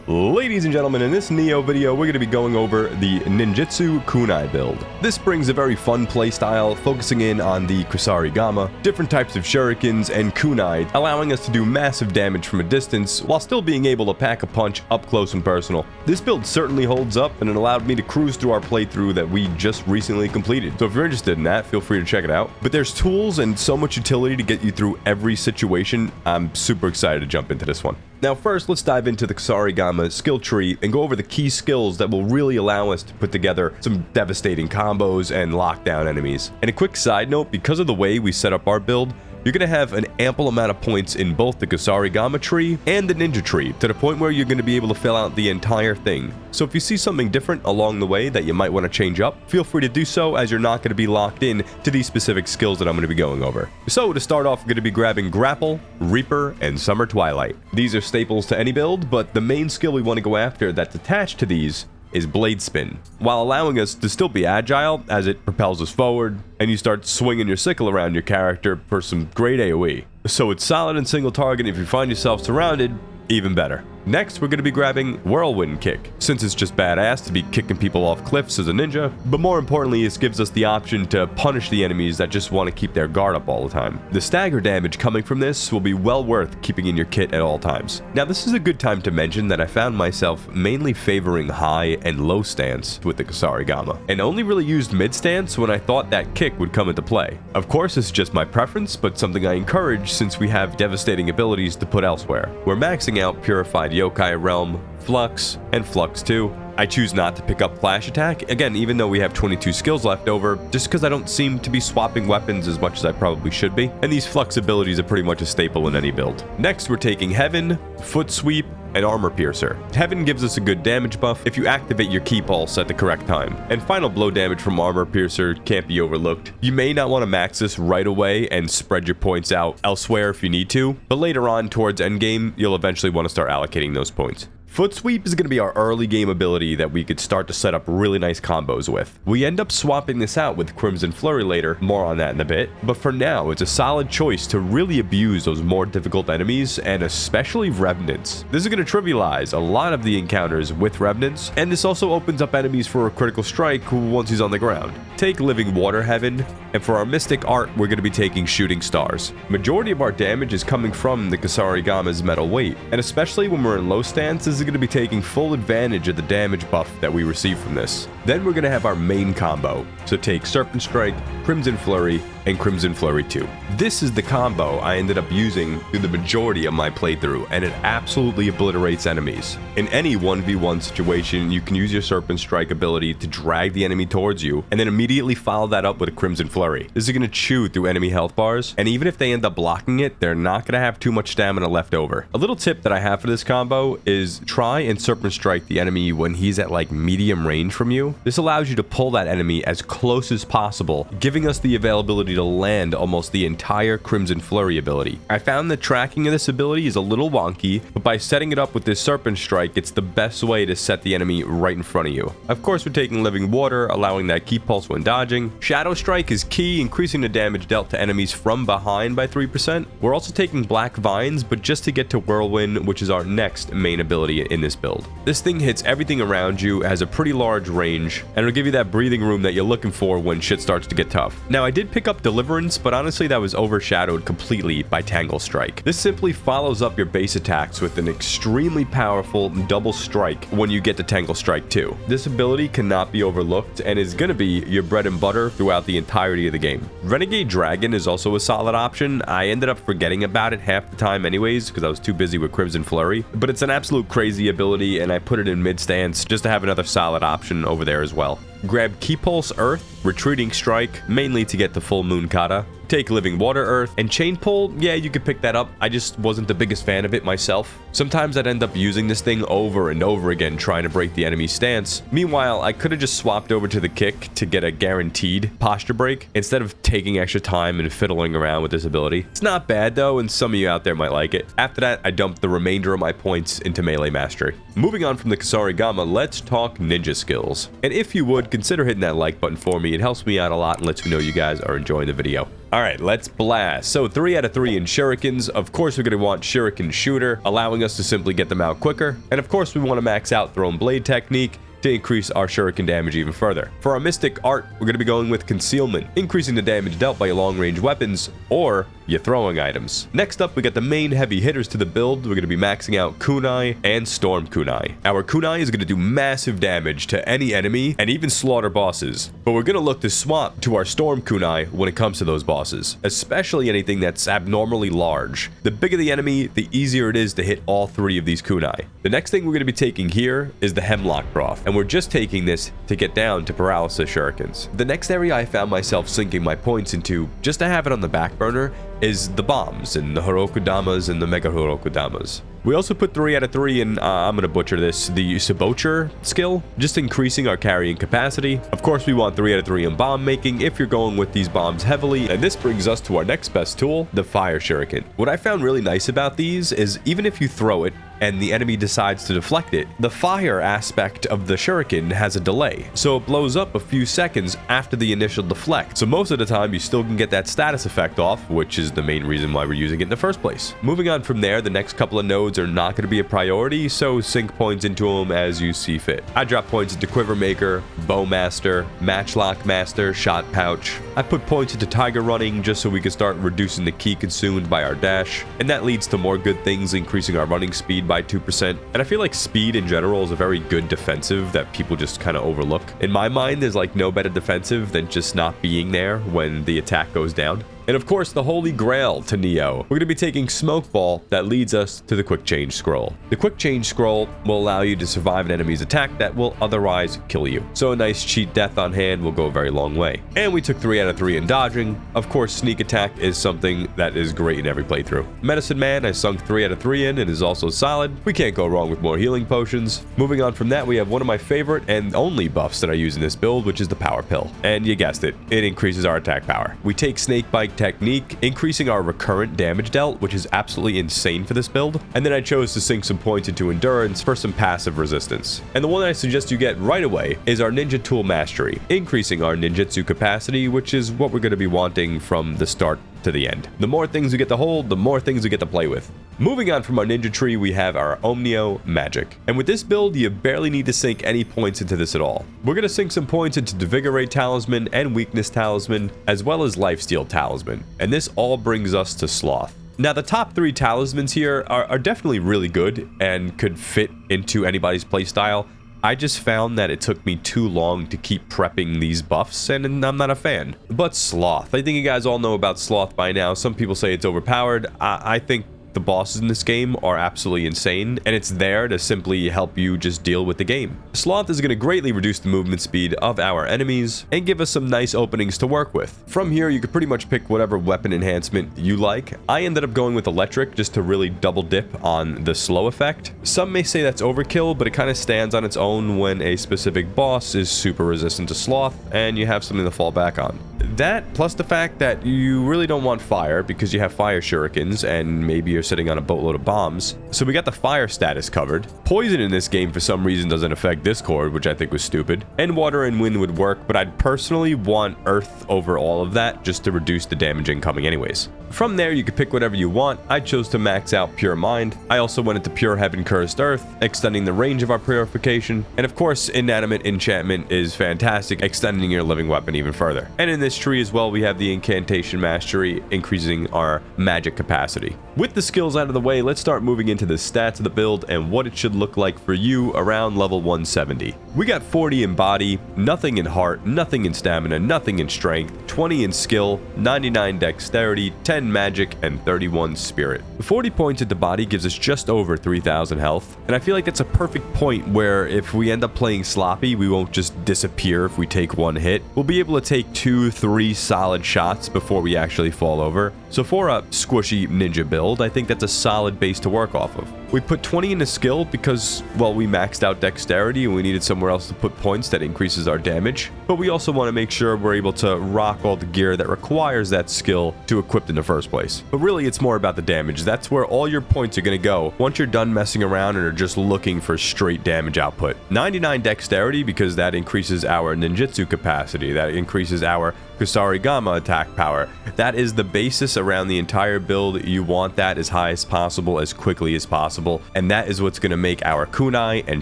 Ladies and gentlemen, in this Nioh video, we're going to be going over the Ninjutsu Kunai build. This brings a very fun playstyle, focusing in on the Kusarigama, different types of shurikens, and kunai, allowing us to do massive damage from a distance, while still being able to pack a punch up close and personal. This build certainly holds up, and it allowed me to cruise through our playthrough that we just recently completed. So if you're interested in that, feel free to check it out. But there's tools and so much utility to get you through every situation. I'm super excited to jump into this one. Now first, let's dive into the Kusarigama skill tree and go over the key skills that will really allow us to put together some devastating combos and lock down enemies. And a quick side note, because of the way we set up our build, you're going to have an ample amount of points in both the Kusarigama tree and the ninja tree, to the point where you're going to be able to fill out the entire thing. So if you see something different along the way that you might want to change up, feel free to do so, as you're not going to be locked in to these specific skills that I'm going to be going over. So to start off, we're going to be grabbing Grapple, Reaper, and Summer Twilight. These are staples to any build, but the main skill we want to go after that's attached to these is Blade Spin, while allowing us to still be agile as it propels us forward, and you start swinging your sickle around your character for some great AoE. So it's solid and single target. If you find yourself surrounded, even better. Next, we're going to be grabbing Whirlwind Kick, since it's just badass to be kicking people off cliffs as a ninja, but more importantly, this gives us the option to punish the enemies that just want to keep their guard up all the time. The stagger damage coming from this will be well worth keeping in your kit at all times. Now, this is a good time to mention that I found myself mainly favoring high and low stance with the Kusarigama, and only really used mid stance when I thought that kick would come into play. Of course, it's just my preference, but something I encourage since we have devastating abilities to put elsewhere. We're maxing out Purified Yokai Realm, Flux, and Flux 2. I choose not to pick up Flash Attack, again, even though we have 22 skills left over, just because I don't seem to be swapping weapons as much as I probably should be, and these Flux abilities are pretty much a staple in any build. Next, we're taking Heaven, Foot Sweep, and Armor Piercer. Heaven gives us a good damage buff if you activate your key pulse at the correct time, and final blow damage from Armor Piercer can't be overlooked. You may not want to max this right away and spread your points out elsewhere if you need to, but later on towards endgame, you'll eventually want to start allocating those points. Foot Sweep is going to be our early game ability that we could start to set up really nice combos with. We end up swapping this out with Crimson Flurry later, more on that in a bit, but for now it's a solid choice to really abuse those more difficult enemies, and especially Revenants. This is going to trivialize a lot of the encounters with Revenants, and this also opens up enemies for a critical strike once he's on the ground. Take Living Water Heaven, and for our Mystic Art, we're going to be taking Shooting Stars. Majority of our damage is coming from the Kusarigama's metal weight, and especially when we're in low stance, this is going to be taking full advantage of the damage buff that we receive from this. Then we're going to have our main combo, so take Serpent Strike, Crimson Flurry, and Crimson Flurry 2. This is the combo I ended up using through the majority of my playthrough, and it absolutely obliterates enemies. In any 1v1 situation, you can use your Serpent Strike ability to drag the enemy towards you, and then immediately follow that up with a Crimson Flurry. This is going to chew through enemy health bars, and even if they end up blocking it, they're not going to have too much stamina left over. A little tip that I have for this combo is try and Serpent Strike the enemy when he's at like medium range from you. This allows you to pull that enemy as close as possible, giving us the availability to land almost the entire Crimson Flurry ability. I found the tracking of this ability is a little wonky, but by setting it up with this Serpent Strike, it's the best way to set the enemy right in front of you. Of course, we're taking Living Water, allowing that key pulse when dodging. Shadow Strike is key, increasing the damage dealt to enemies from behind by 3%. We're also taking Black Vines, but just to get to Whirlwind, which is our next main ability in this build. This thing hits everything around you, has a pretty large range, and it'll give you that breathing room that you're looking for when shit starts to get tough. Now, I did pick up Deliverance, but honestly that was overshadowed completely by Tangle Strike. This simply follows up your base attacks with an extremely powerful double strike when you get to Tangle Strike 2. This ability cannot be overlooked and is going to be your bread and butter throughout the entirety of the game. Renegade Dragon is also a solid option. I ended up forgetting about it half the time anyways because I was too busy with Crimson Flurry, but it's an absolute crazy ability, and I put it in mid stance just to have another solid option over there as well. Grab Key Pulse Earth, Retreating Strike, mainly to get the Full Moon Kata. Take Living Water Earth, and Chain Pull, yeah, you could pick that up. I just wasn't the biggest fan of it myself. Sometimes I'd end up using this thing over and over again trying to break the enemy's stance. Meanwhile, I could have just swapped over to the kick to get a guaranteed posture break instead of taking extra time and fiddling around with this ability. It's not bad though, and some of you out there might like it. After that, I dumped the remainder of my points into Melee Mastery. Moving on from the Kusarigama, let's talk ninja skills. And if you would, sub, consider hitting that like button for me. It helps me out a lot and lets me know you guys are enjoying the video. All right, let's blast. So 3 out of 3 in shurikens. Of course, we're going to want shuriken shooter, allowing us to simply get them out quicker. And of course, we want to max out thrown blade technique to increase our shuriken damage even further. For our mystic art, we're going to be going with concealment, increasing the damage dealt by your long-range weapons or your throwing items. Next up, we got the main heavy hitters to the build. We're going to be maxing out Kunai and Storm Kunai. Our Kunai is going to do massive damage to any enemy and even slaughter bosses, but we're going to look to swap to our Storm Kunai when it comes to those bosses, especially anything that's abnormally large. The bigger the enemy, the easier it is to hit all 3 of these Kunai. The next thing we're going to be taking here is the Hemlock Broth, and we're just taking this to get down to paralysis shurikens. The next area I found myself sinking my points into, just to have it on the back burner, is the bombs and the Horokudamas and the Mega Horokudamas. We also put 3 out of 3 in, I'm going to butcher this, the Sabocher skill, just increasing our carrying capacity. Of course, we want 3 out of 3 in bomb making if you're going with these bombs heavily. And this brings us to our next best tool, the Fire Shuriken. What I found really nice about these is even if you throw it and the enemy decides to deflect it, the fire aspect of the shuriken has a delay, so it blows up a few seconds after the initial deflect. So most of the time you still can get that status effect off, which is the main reason why we're using it in the first place. Moving on from there, the next couple of nodes are not going to be a priority, so sink points into them as you see fit. I drop points into Quiver Maker, Bow Master, Matchlock Master, Shot Pouch. I put points into Tiger Running just so we can start reducing the ki consumed by our dash, and that leads to more good things, increasing our running speed by 2%. And I feel like speed in general is a very good defensive that people just kind of overlook. In my mind, there's like no better defensive than just not being there when the attack goes down. And of course, the holy grail to Nioh. We're going to be taking Smoke Ball that leads us to the Quick Change Scroll. The Quick Change Scroll will allow you to survive an enemy's attack that will otherwise kill you. So a nice cheat death on hand will go a very long way. And we took 3 out of 3 in dodging. Of course, Sneak Attack is something that is great in every playthrough. Medicine Man, I sunk 3 out of 3 in and is also solid. We can't go wrong with more healing potions. Moving on from that, we have one of my favorite and only buffs that I use in this build, which is the Power Pill. And you guessed it, it increases our attack power. We take Snake Bite technique, increasing our recurrent damage dealt, which is absolutely insane for this build. And then I chose to sink some points into endurance for some passive resistance. And the one I suggest you get right away is our Ninja Tool Mastery, increasing our ninjutsu capacity, which is what we're going to be wanting from the start to the end. The more things we get to hold, the more things we get to play with. Moving on from our ninja tree, we have our Onmyo magic. And with this build, you barely need to sink any points into this at all. We're going to sink some points into Devigorate Talisman and Weakness Talisman, as well as Lifesteal Talisman. And this all brings us to Sloth. Now, the top 3 talismans here are definitely really good and could fit into anybody's playstyle. I just found that it took me too long to keep prepping these buffs, and I'm not a fan. But Sloth, I think you guys all know about Sloth by now. Some people say it's overpowered. I think the bosses in this game are absolutely insane, and it's there to simply help you just deal with the game. Sloth is going to greatly reduce the movement speed of our enemies and give us some nice openings to work with. From here, you could pretty much pick whatever weapon enhancement you like. I ended up going with electric just to really double dip on the slow effect. Some may say that's overkill, but it kind of stands on its own when a specific boss is super resistant to Sloth and you have something to fall back on. That, plus the fact that you really don't want fire because you have fire shurikens and maybe you're sitting on a boatload of bombs. So we got the fire status covered. Poison in this game for some reason doesn't affect Discord, which I think was stupid. And water and wind would work, but I'd personally want earth over all of that just to reduce the damage incoming anyways. From there, you could pick whatever you want. I chose to max out Pure Mind. I also went into Pure Heaven Cursed Earth, extending the range of our purification. And of course, Inanimate Enchantment is fantastic, extending your living weapon even further. And in this tree as well, we have the Incantation Mastery, increasing our magic capacity. With the skills out of the way, let's start moving into the stats of the build and what it should look like for you around level 170. We got 40 in body, nothing in heart, nothing in stamina, nothing in strength, 20 in skill, 99 dexterity, 10 magic, and 31 spirit. 40 points at the body gives us just over 3,000 health, and I feel like that's a perfect point where if we end up playing sloppy, we won't just disappear if we take one hit. We'll be able to take 2-3 solid shots before we actually fall over. So for a squishy ninja build, I think that's a solid base to work off of. We put 20 into skill because, well, we maxed out dexterity and we needed somewhere else to put points that increases our damage. But we also want to make sure we're able to rock all the gear that requires that skill to equip in the first place. But really, it's more about the damage. That's where all your points are going to go once you're done messing around and are just looking for straight damage output. 99 dexterity because that increases our ninjutsu capacity. That increases our Kusarigama attack power. That is the basis around the entire build. You want that as high as possible, as quickly as possible, and that is what's going to make our kunai and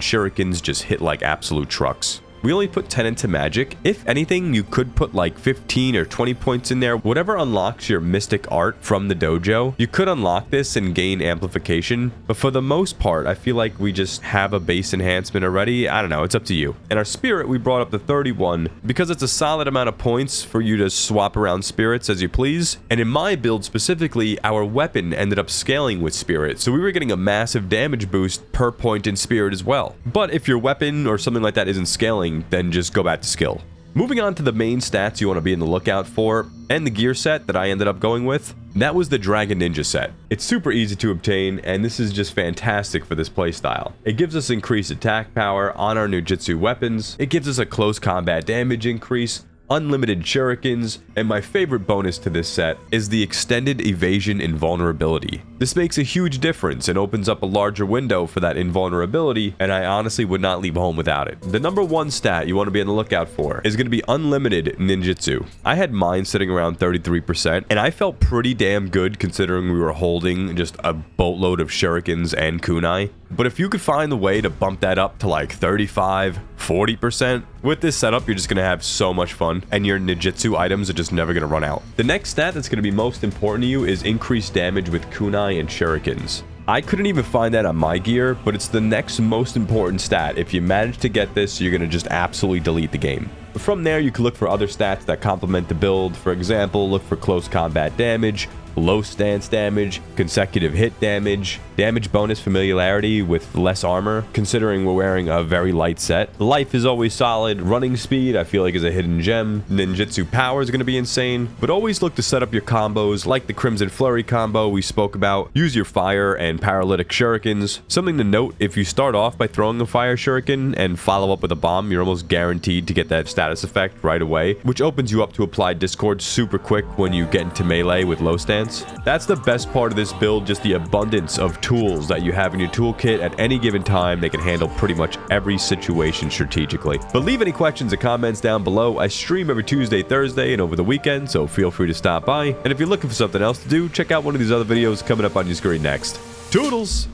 shurikens just hit like absolute trucks. We only put 10 into magic. If anything, you could put like 15 or 20 points in there. Whatever unlocks your mystic art from the dojo, you could unlock this and gain amplification. But for the most part, I feel like we just have a base enhancement already. I don't know, it's up to you. And our spirit, we brought up to 31 because it's a solid amount of points for you to swap around spirits as you please. And in my build specifically, our weapon ended up scaling with spirit. So we were getting a massive damage boost per point in spirit as well. But if your weapon or something like that isn't scaling, then just go back to skill. Moving on to the main stats you want to be in the lookout for, and the gear set that I ended up going with, that was the Dragon Ninja set. It's super easy to obtain, and this is just fantastic for this playstyle. It gives us increased attack power on our ninjutsu weapons, it gives us a close combat damage increase, unlimited shurikens, and my favorite bonus to this set is the extended evasion invulnerability. This makes a huge difference and opens up a larger window for that invulnerability, and I honestly would not leave home without it. The number one stat you want to be on the lookout for is going to be unlimited ninjutsu. I had mine sitting around 33%, and I felt pretty damn good considering we were holding just a boatload of shurikens and kunai. But if you could find the way to bump that up to like 35, 40%, with this setup, you're just going to have so much fun, and your ninjutsu items are just never going to run out. The next stat that's going to be most important to you is increased damage with kunai and shurikens. I couldn't even find that on my gear, but it's the next most important stat. If you manage to get this, you're going to just absolutely delete the game. From there, you can look for other stats that complement the build. For example, look for close combat damage, low stance damage, consecutive hit damage, damage bonus familiarity with less armor, considering we're wearing a very light set. Life is always solid. Running speed, I feel like, is a hidden gem. Ninjutsu power is going to be insane, but always look to set up your combos like the Crimson Flurry combo we spoke about. Use your fire and paralytic shurikens. Something to note, if you start off by throwing a fire shuriken and follow up with a bomb, you're almost guaranteed to get that status effect right away, which opens you up to apply discord super quick when you get into melee with low stance. That's the best part of this build, just the abundance of tools that you have in your toolkit at any given time. They can handle pretty much every situation strategically. But leave any questions or comments down below. I stream every Tuesday, Thursday, and over the weekend, so feel free to stop by. And if you're looking for something else to do, check out one of these other videos coming up on your screen next. Toodles!